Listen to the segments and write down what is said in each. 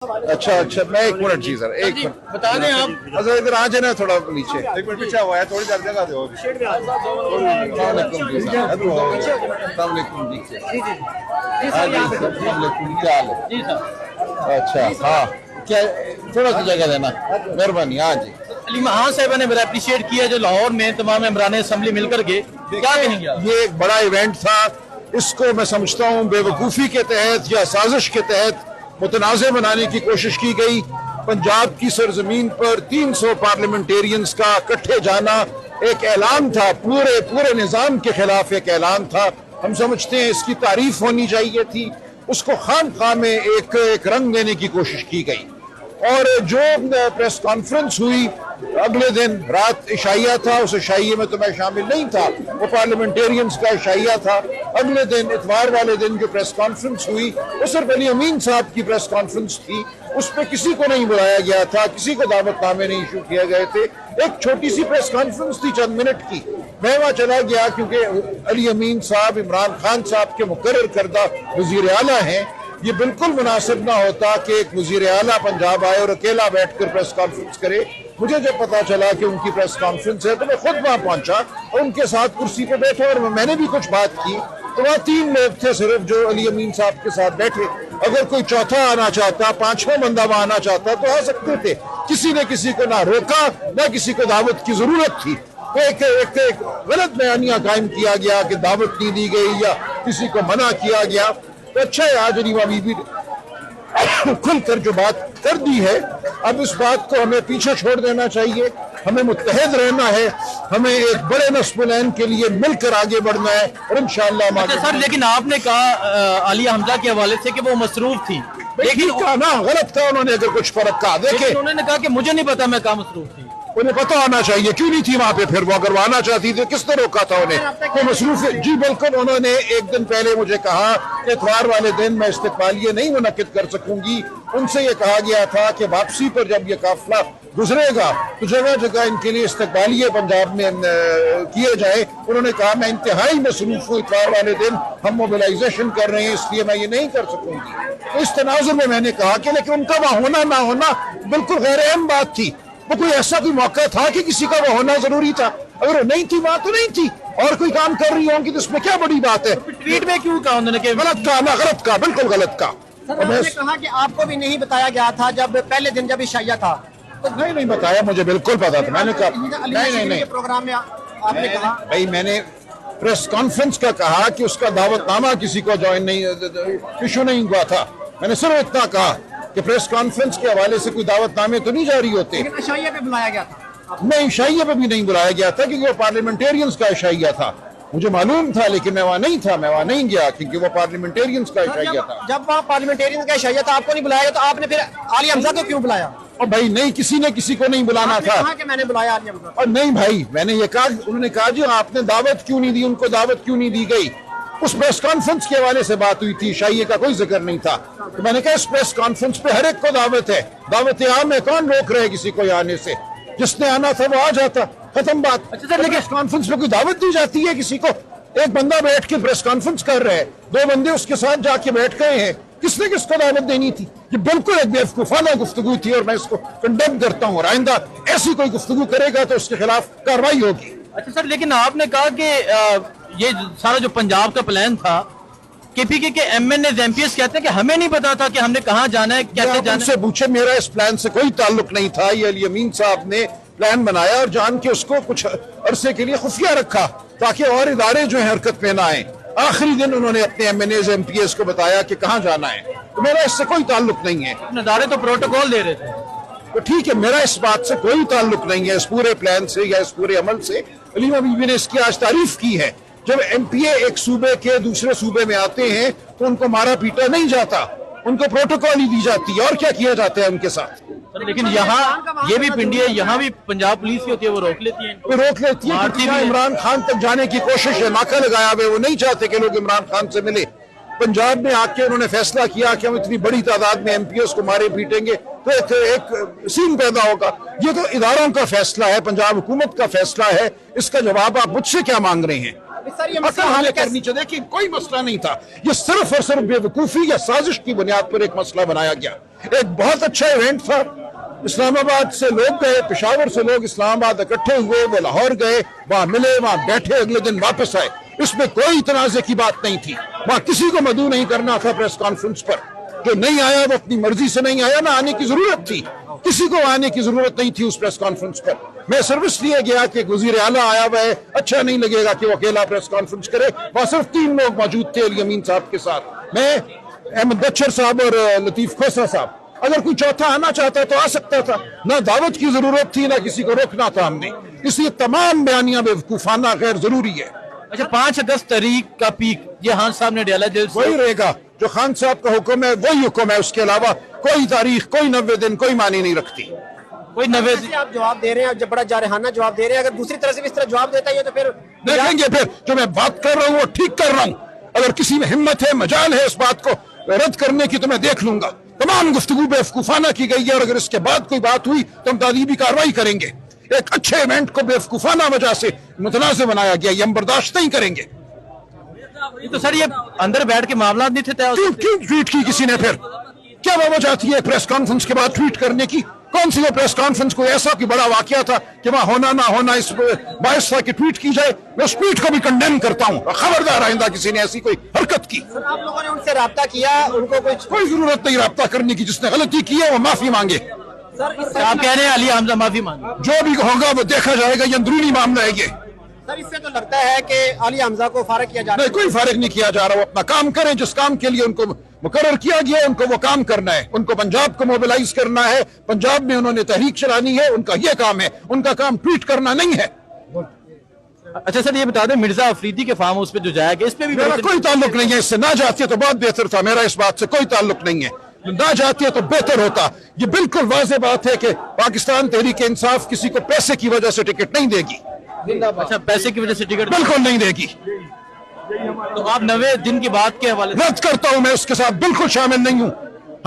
अच्छा अच्छा, मैं एक मिनट जी सर, एक मिनट बता दें आप। अच्छा इधर आ जाए ना, थोड़ा नीचे एक मिनट पीछे हुआ है, थोड़ी देर जगह दो। क्या हाल है? जी सर। अच्छा हाँ, क्या थोड़ा सी जगह देना, मेहरबानी। हाँ जी, अली महान साहब ने बड़ा अप्रिशिएट किया जो लाहौर में तमाम मेंबरान असेंबली मिलकर के, क्या कहेंगे आप? ये एक बड़ा इवेंट था। इसको मैं समझता हूँ बेवकूफ़ी के तहत या साजिश के तहत मुतनाज़ बनाने की कोशिश की गई। पंजाब की सरजमीन पर 300 पार्लियामेंटेरियंस का इकट्ठे जाना एक ऐलान था, पूरे निज़ाम के खिलाफ एक ऐलान था। हम समझते हैं इसकी तारीफ होनी चाहिए थी। उसको खाम में एक रंग देने की कोशिश की गई। और जो प्रेस कॉन्फ्रेंस हुई अगले दिन रात इशाइया था, उस इशाइये में तो मैं शामिल नहीं था, वो पार्लियामेंटेरियंस का इशाइया था। अगले दिन इतवार वाले दिन जो प्रेस कॉन्फ्रेंस हुई वो सिर्फ अली अमीन साहब की प्रेस कॉन्फ्रेंस थी। उस पर किसी को नहीं बुलाया गया था, किसी को दावतनामे नहीं इशू किए गए थे। एक छोटी सी प्रेस कॉन्फ्रेंस थी चंद मिनट की। मैं वहाँ चला गया क्योंकि अली अमीन साहब इमरान खान साहब के मुकर्रर करदा वजीर आला हैं। ये बिल्कुल मुनासिब ना होता कि एक वजीर आला पंजाब आए और अकेला बैठकर प्रेस कॉन्फ्रेंस करे। मुझे जब पता चला कि उनकी प्रेस कॉन्फ्रेंस है तो मैं खुद वहाँ पहुंचा और उनके साथ कुर्सी पे बैठा और मैंने भी कुछ बात की। तो वहाँ 3 लोग थे सिर्फ जो अली अमीन साहब के साथ बैठे। अगर कोई चौथा आना चाहता, 5वां बंदा वहाँ आना चाहता तो आ सकते थे। किसी ने किसी को ना रोका, ना किसी को दावत की जरूरत थी। एक गलत बयानिया कायम किया गया कि दावत नहीं दी गई या किसी को मना किया गया। तो अच्छा है आज रीवा बीबी खुलकर जो बात कर दी है, अब इस बात को हमें पीछे छोड़ देना चाहिए। हमें मुत्तहिद रहना है, हमें एक बड़े नस्ल के लिए मिलकर आगे बढ़ना है और इंशाअल्लाह। अच्छा सर, लेकिन आपने कहा आलिया हमजा के हवाले से कि वो मसरूफ थी, लेकिन कहा ना गलत कहा उन्होंने। अगर कुछ फर्क कहा देखे, उन्होंने कहा कि मुझे नहीं पता मैं कहाँ मसरूफ थी। उन्हें पता होना चाहिए, क्यों नहीं थी वहां पे? फिर वो अगर वो आना चाहती थी किसने रोका था उन्हें? तो मसरूफ जी बिल्कुल। उन्होंने एक दिन पहले मुझे कहा कि इतवार वाले दिन मैं इस्तकबालिये नहीं मुनक्किद कर सकूंगी। उनसे ये कहा गया था कि वापसी पर जब ये काफिला गुजरेगा तो जगह जगह इनके लिए इस्तकबालिये पंजाब में किए जाए। उन्होंने कहा मैं इंतहाई मसरूफ हूँ, इतवार वाले दिन हम मोबिलाइजेशन कर रहे हैं, इसलिए मैं ये नहीं कर सकूंगी। तो इस तनाजुर में मैंने कहा कि लेकिन उनका वहाँ होना ना होना बिल्कुल गैर अहम बात थी। वो कोई ऐसा कोई मौका था कि किसी का वो होना जरूरी था? अगर वो नहीं थी वहां तो नहीं थी, और कोई काम कर रही होंगी तो इसमें क्या बड़ी बात है? ट्वीट में क्यों कहा उन्होंने? गलत कहा ना, गलत कहा, बिल्कुल गलत कहा। उन्होंने कहा कि आपको भी नहीं बताया गया था जब पहले दिन जब इशाइया था। तो नहीं बताया, मुझे बिल्कुल पता था। मैंने कहा नहीं प्रोग्राम में आपने कहा भाई, मैंने प्रेस कॉन्फ्रेंस का कहा कि उसका दावतनामा किसी को ज्वाइन नहीं इशू नहीं हुआ था। मैंने सिर्फ इतना कहा कि प्रेस कॉन्फ्रेंस के हवाले से कोई दावतनामे तो नहीं जारी होते। लेकिन इशाइया पे बुलाया गया था। नहीं, इशाइया पे भी नहीं बुलाया गया था क्योंकि वो पार्लियामेंटेरियंस का इशाइया था। मुझे मालूम था लेकिन मैं वहाँ नहीं था, मैं वहाँ नहीं गया क्योंकि वो पार्लियामेंटेरियंस का इशाइया था। जब वहाँ पार्लियामेंटेरियंस का इशाइया था, आपको नहीं बुलाया तो आपने फिर आलिया हमजा को क्यों बुलाया? और भाई नहीं, किसी ने किसी को नहीं बुलाना था। कि मैंने बुलाया आलिया हमजा। और नहीं भाई, मैंने ये कहा, उन्होंने कहा जी आपने दावत क्यों नहीं दी, उनको दावत क्यों नहीं दी गई? उस प्रेस कॉन्फ्रेंस के हवाले से बात हुई थी, शाइये का कोई जिक्र नहीं था। तो मैंने कहा इस प्रेस कॉन्फ्रेंस पे हर एक को दावत है, दावत आम है, कौन रोक रहे किसी को आने से? जिसने आना था वो आ जाता, खत्म बात। अच्छा सर, लेकिन प्रेस कॉन्फ्रेंस में कोई दावत दी जाती है किसी को? एक बंदा बैठ के प्रेस कॉन्फ्रेंस कर रहे हैं, 2 बंदे उसके साथ जाके बैठ गए हैं, किसने किसको दावत देनी थी? ये बिल्कुल एक बेवकूफाना गुफ्तगू थी और मैं इसको कंडेम करता हूँ। आइंदा ऐसी कोई गुफ्तगू करेगा तो उसके खिलाफ कार्रवाई होगी। अच्छा सर, लेकिन आपने कहा कि ये सारा जो पंजाब का प्लान था, केपीके के एमएनए एमपीएस कहते हैं कि हमें नहीं पता था कि हमने कहाँ जाना है, कैसे जाना है। से पूछे, मेरा इस प्लान से कोई ताल्लुक नहीं था। ये अली अमीन साहब ने प्लान बनाया और जान के उसको कुछ अरसे के लिए खुफिया रखा ताकि और इदारे जो है हरकत में ना आए। आखिरी दिन उन्होंने अपने एमएनए एमपीएस को बताया कि कहाँ जाना है। तो मेरा इससे कोई ताल्लुक नहीं है। इदारे तो प्रोटोकॉल दे रहे थे। तो ठीक है, मेरा इस बात से कोई ताल्लुक नहीं है, इस पूरे प्लान से या इस पूरे अमल से। अलीमा बीबी ने इसकी आज तारीफ की है। जब एमपीए एक सूबे के दूसरे सूबे में आते हैं तो उनको मारा पीटा नहीं जाता, उनको प्रोटोकॉल ही दी जाती है। और क्या किया जाता है उनके साथ? लेकिन यहाँ ये भी पिंडी है, यहाँ भी पंजाब पुलिस की होती है, वो रोक लेती है। वो रोक लेती है। इमरान खान तक जाने की कोशिश है, नाका लगाया हुआ, वो नहीं चाहते कि लोग इमरान खान से मिले। पंजाब में आके उन्होंने फैसला किया कि हम इतनी बड़ी तादाद में एमपीएस को मारे पीटेंगे तो एक सीन पैदा होगा। ये तो इदारों का फैसला है, पंजाब हुकूमत का फैसला है। इसका जवाब आप मुझसे क्या मांग रहे हैं? करनी चाहिए। देखिए कोई मसला नहीं था, ये सिर्फ और सिर्फ बेवकूफी या साजिश की बुनियाद पर एक मसला बनाया गया। एक बहुत अच्छा इवेंट था। इस्लामाबाद से लोग गए, पेशावर से लोग इस्लामाबाद इकट्ठे हुए, वो लाहौर गए, वहां मिले, वहां बैठे, अगले दिन वापस आए। इसमें कोई तनाज़े की बात नहीं थी। वहां किसी को मदऊ नहीं करना था प्रेस कॉन्फ्रेंस पर। जो नहीं आया वो अपनी मर्जी से नहीं आया, ना आने की जरूरत थी, किसी को आने की जरूरत नहीं थी उस प्रेस कॉन्फ्रेंस पर। मैं सर्विस लिए गया कि वजीर आला आया हुआ है, अच्छा नहीं लगेगा कि वो अकेला प्रेस कॉन्फ्रेंस करे। वहां सिर्फ 3 लोग मौजूद थे अली अमीन साहब के साथ, मैं, अहमद बच्चर साहब और लतीफ खोसा साहब। अगर कोई चौथा आना चाहता तो आ सकता था, ना दावत की जरूरत थी, ना किसी को रोकना था हमने। इसलिए तमाम बयानियां बेवकूफाना गैर जरूरी है। अच्छा, 5 अगस्त तारीख का पीक ये खान साहब ने डाला जेल से। वही रहेगा जो खान साहब का हुक्म है, वही हुक्म है। उसके अलावा कोई तारीख, कोई 90 दिन कोई मानी नहीं रखती। कोई 90 ऐसे आप जवाब दे रहे हैं, जब बड़ा जारहाना जवाब दे रहे हैं, अगर दूसरी तरह से भी इस तरह जवाब देता है तो फिर देखेंगे। फिर जो मैं बात कर रहा हूँ वो ठीक कर रहा हूँ। अगर किसी में हिम्मत है, मजाल है इस बात को रद्द करने की, तो मैं देख लूंगा। तमाम गुफ्तगू बेवकूफाना की गई है, और अगर इसके बाद कोई बात हुई तो हम तादीबी कार्रवाई करेंगे। एक अच्छे इवेंट को बेवकूफाना वजह से मुतनाज़ बनाया गया, ये हम बर्दाश्त नहीं करेंगे। तो सर ये अंदर बैठ के मामला नहीं थे तय। क्यों ट्वीट की किसी ने? फिर क्या वजह थी प्रेस कॉन्फ्रेंस के बाद ट्वीट करने की? कौन सी वो प्रेस कॉन्फ्रेंस कोई ऐसा कि बड़ा वाकया था कि वहां होना ना होना इस बायस था कि ट्वीट की जाए? मैं उस ट्वीट को भी कंडेम करता हूं। खबरदार आइंदा किसी ने ऐसी कोई हरकत की। आप लोगों ने उनसे राब्ता किया, उनको कोई जरूरत नहीं राब्ता करने की। जिसने गलती की है वो माफी मांगे। आप कह रहे हैं अली हमजा माफी मांगे? जो भी होगा वो देखा जाएगा, ये अंदरूनी मामला है। ये सर, इससे तो लगता है कि अली हमजा को फारिग किया जा रहा नहीं, कोई फारिग नहीं किया जा रहा। वो अपना काम करें, जिस काम के लिए उनको मुकर्रर किया गया उनको वो काम करना है। उनको पंजाब को मोबिलाइज करना है, पंजाब में उन्होंने तहरीक चलानी है, उनका ये काम है। उनका काम ट्वीट करना नहीं है। अच्छा सर, ये बता दें मिर्जा अफरीदी के फार्म हाउस पे जो जाएगा, इस पे भी मेरा कोई ताल्लुक नहीं है इससे। ना जाती है तो बहुत बेहतर था। मेरा इस बात से कोई ताल्लुक नहीं है। ना जाती है तो बेहतर होता। ये बिल्कुल वाज़ेह बात है कि पाकिस्तान तहरीक इंसाफ किसी को पैसे की वजह से टिकट नहीं देगी। अच्छा, पैसे की वजह से टिकट बिल्कुल नहीं देगी। तो आप 90 दिन की बात के हवाले रद्द करता हूं। मैं उसके साथ बिल्कुल शामिल नहीं हूं।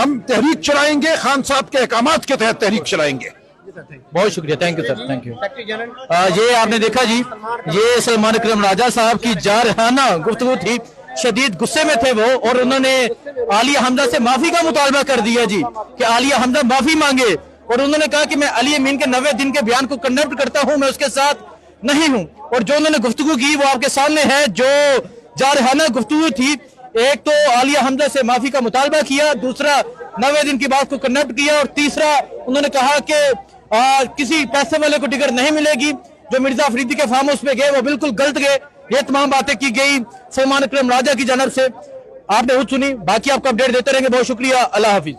हम तहरीक चलाएंगे, खान साहब के अहकामात के तहत तहरीक चलाएंगे। बहुत शुक्रिया, thank you sir, thank you. Secretary general ये आपने देखा जी, ये सलमान अकरम राजा साहब की जारहाना गुफ्तगू थी। शदीद गुस्से में थे वो, और उन्होंने आलिया हमजा से माफी का मुतालबा कर दिया जी कि आलिया हमजा माफी मांगे। और उन्होंने कहा कि मैं अली अमीन के 90 दिन के बयान को कंडेम करता हूं, मैं उसके साथ नहीं हूं। और जो उन्होंने गुफ्तगू की वो आपके सामने है, जो जारहाना गुफ्तगू थी। एक तो आलिया हमजा से माफी का मुतालबा किया, दूसरा 90 दिन की बात को कंडेम किया, और तीसरा उन्होंने कहा कि किसी पैसे वाले को टिकट नहीं मिलेगी। जो मिर्जा अफरीदी के फार्म हाउस पे गए वो बिल्कुल गलत गए। ये तमाम बातें की गई सलमान अकरम राजा की जानब से। आपने खुद सुनी, बाकी आपको अपडेट देते रहेंगे। बहुत शुक्रिया, अल्लाह हाफिज।